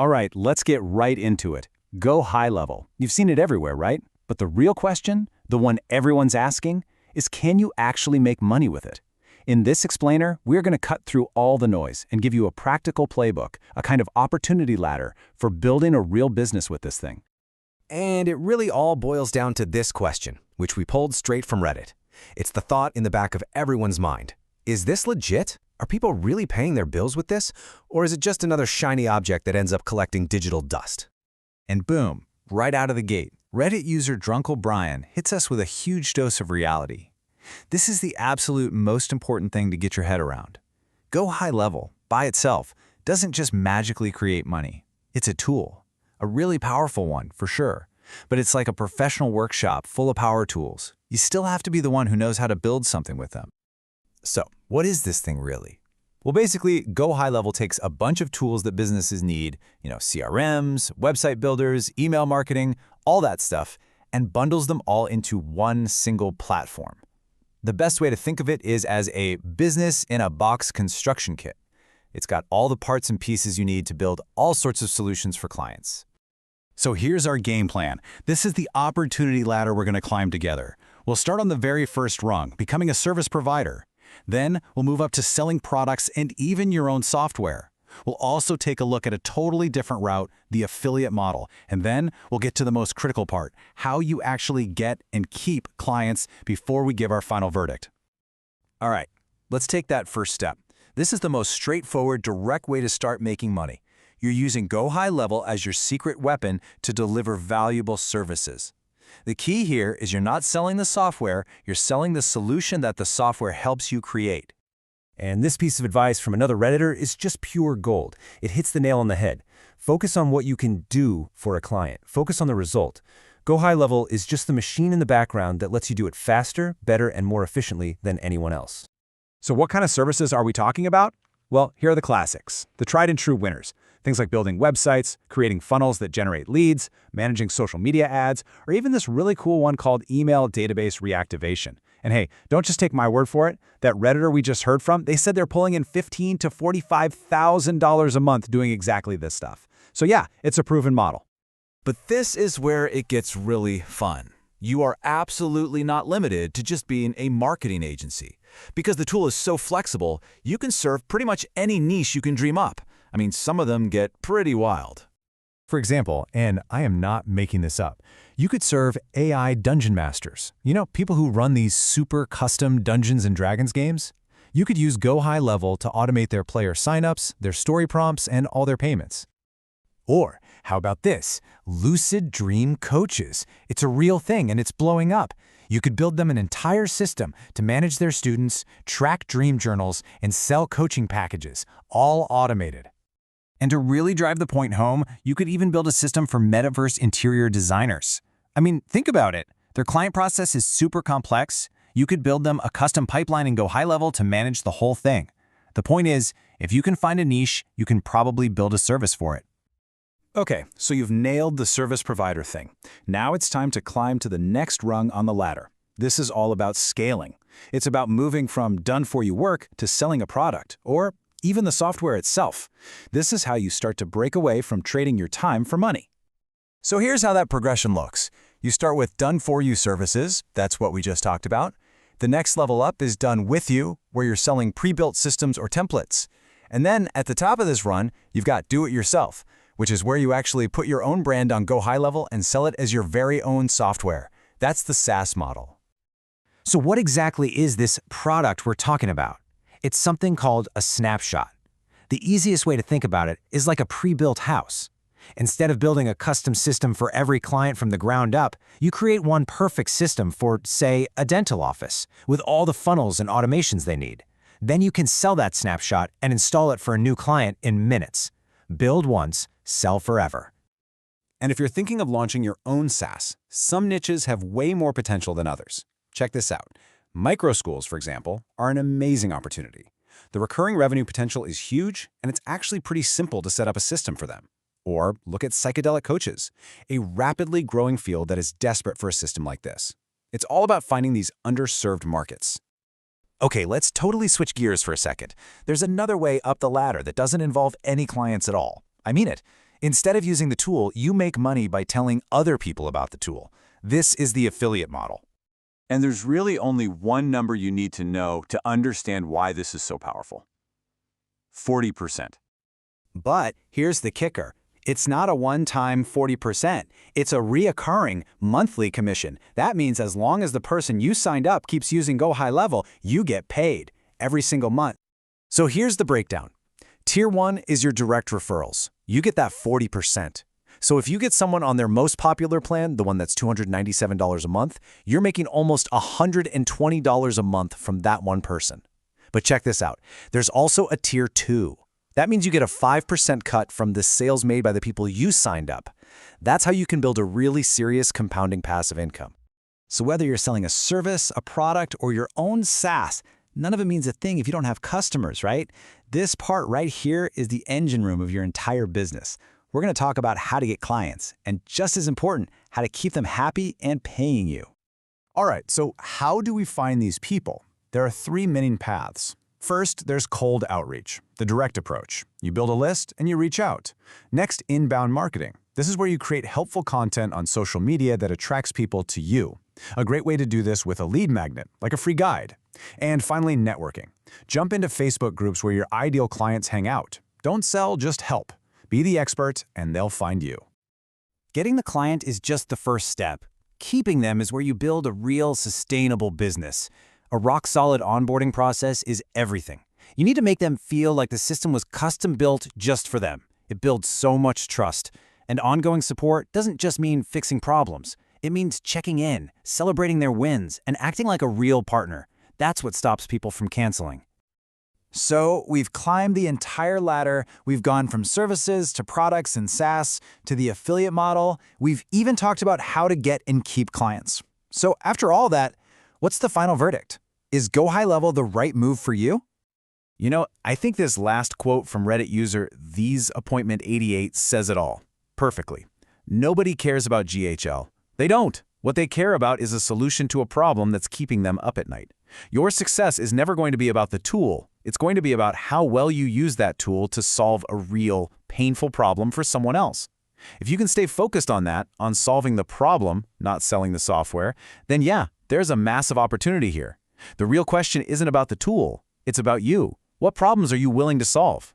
All right, let's get right into it. Go high level. You've seen it everywhere, right? But the real question, the one everyone's asking, is can you actually make money with it? In this explainer, we're going to cut through all the noise and give you a practical playbook, a kind of opportunity ladder for building a real business with this thing. And it really all boils down to this question, which we pulled straight from Reddit. It's the thought in the back of everyone's mind. Is this legit? Are people really paying their bills with this? Or is it just another shiny object that ends up collecting digital dust? And boom, right out of the gate, Reddit user Drunkle Brian hits us with a huge dose of reality. This is the absolute most important thing to get your head around. Go high level, by itself, doesn't just magically create money. It's a tool, a really powerful one, for sure. But it's like a professional workshop full of power tools. You still have to be the one who knows how to build something with them. So, what is this thing really? Well, basically, Go High Level takes a bunch of tools that businesses need, CRMs, website builders, email marketing, all that stuff, and bundles them all into one single platform. The best way to think of it is as a business-in-a-box construction kit. It's got all the parts and pieces you need to build all sorts of solutions for clients. So here's our game plan. This is the opportunity ladder we're going to climb together. We'll start on the very first rung, becoming a service provider. Then we'll move up to selling products and even your own software. We'll also take a look at a totally different route, the affiliate model. And then we'll get to the most critical part, how you actually get and keep clients before we give our final verdict. All right, let's take that first step. This is the most straightforward, direct way to start making money. You're using Go High Level as your secret weapon to deliver valuable services. The key here is you're not selling the software, you're selling the solution that the software helps you create. And this piece of advice from another Redditor is just pure gold. It hits the nail on the head. Focus on what you can do for a client. Focus on the result. Go High Level is just the machine in the background that lets you do it faster, better, and more efficiently than anyone else. So what kind of services are we talking about? Well, here are the classics, the tried and true winners. Things like building websites, creating funnels that generate leads, managing social media ads, or even this really cool one called email database reactivation. And hey, don't just take my word for it. That Redditor we just heard from, they said they're pulling in $15,000 to $45,000 a month doing exactly this stuff. So yeah, it's a proven model. But this is where it gets really fun. You are absolutely not limited to just being a marketing agency. Because the tool is so flexible, you can serve pretty much any niche you can dream up. I mean, some of them get pretty wild. For example, and I am not making this up, you could serve AI dungeon masters. People who run these super custom Dungeons & Dragons games. You could use Go High Level to automate their player signups, their story prompts, and all their payments. Or, how about this? Lucid Dream Coaches. It's a real thing and it's blowing up. You could build them an entire system to manage their students, track dream journals, and sell coaching packages, all automated. And to really drive the point home, you could even build a system for metaverse interior designers. I mean, think about it. Their client process is super complex. You could build them a custom pipeline and Go High Level to manage the whole thing. The point is, if you can find a niche, you can probably build a service for it. Okay, so you've nailed the service provider thing. Now it's time to climb to the next rung on the ladder. This is all about scaling. It's about moving from done-for-you work to selling a product, or even the software itself. This is how you start to break away from trading your time for money. So here's how that progression looks. You start with done-for-you services. That's what we just talked about. The next level up is done with you, where you're selling pre-built systems or templates. And then at the top of this run, you've got do-it-yourself, which is where you actually put your own brand on Go High Level and sell it as your very own software. That's the SaaS model. So what exactly is this product we're talking about? It's something called a snapshot. The easiest way to think about it is like a pre-built house. Instead of building a custom system for every client from the ground up, you create one perfect system for, say, a dental office, with all the funnels and automations they need. Then you can sell that snapshot and install it for a new client in minutes. Build once, sell forever. And if you're thinking of launching your own SaaS, some niches have way more potential than others. Check this out. Micro schools, for example, are an amazing opportunity. The recurring revenue potential is huge, and it's actually pretty simple to set up a system for them. Or look at psychedelic coaches, a rapidly growing field that is desperate for a system like this. It's all about finding these underserved markets. Okay, let's totally switch gears for a second. There's another way up the ladder that doesn't involve any clients at all. I mean it. Instead of using the tool, you make money by telling other people about the tool. This is the affiliate model. And there's really only one number you need to know to understand why this is so powerful. 40%. But here's the kicker. It's not a one-time 40%. It's a reoccurring monthly commission. That means as long as the person you signed up keeps using GoHighLevel, you get paid every single month. So here's the breakdown. Tier 1 is your direct referrals. You get that 40%. So if you get someone on their most popular plan, the one that's $297 a month, you're making almost $120 a month from that one person. But check this out. There's also a Tier 2. That means you get a 5% cut from the sales made by the people you signed up. That's how you can build a really serious compounding passive income. So whether you're selling a service, a product, or your own SaaS, none of it means a thing if you don't have customers, right? This part right here is the engine room of your entire business. We're going to talk about how to get clients, and just as important, how to keep them happy and paying you. All right, so how do we find these people? There are 3 main paths. First, there's cold outreach, the direct approach. You build a list and you reach out. Next, inbound marketing. This is where you create helpful content on social media that attracts people to you. A great way to do this with a lead magnet, like a free guide. And finally, networking. Jump into Facebook groups where your ideal clients hang out. Don't sell, just help. Be the expert, and they'll find you. Getting the client is just the first step. Keeping them is where you build a real, sustainable business. A rock-solid onboarding process is everything. You need to make them feel like the system was custom-built just for them. It builds so much trust. And ongoing support doesn't just mean fixing problems. It means checking in, celebrating their wins, and acting like a real partner. That's what stops people from canceling. So we've climbed the entire ladder. We've gone from services to products and SaaS to the affiliate model. We've even talked about how to get and keep clients. So after all that, what's the final verdict? Is GoHighLevel the right move for you? You know, I think this last quote from Reddit user TheseAppointment88 says it all perfectly. Nobody cares about GHL. They don't. What they care about is a solution to a problem that's keeping them up at night. Your success is never going to be about the tool. It's going to be about how well you use that tool to solve a real, painful problem for someone else. If you can stay focused on that, on solving the problem, not selling the software, then yeah, there's a massive opportunity here. The real question isn't about the tool. It's about you. What problems are you willing to solve?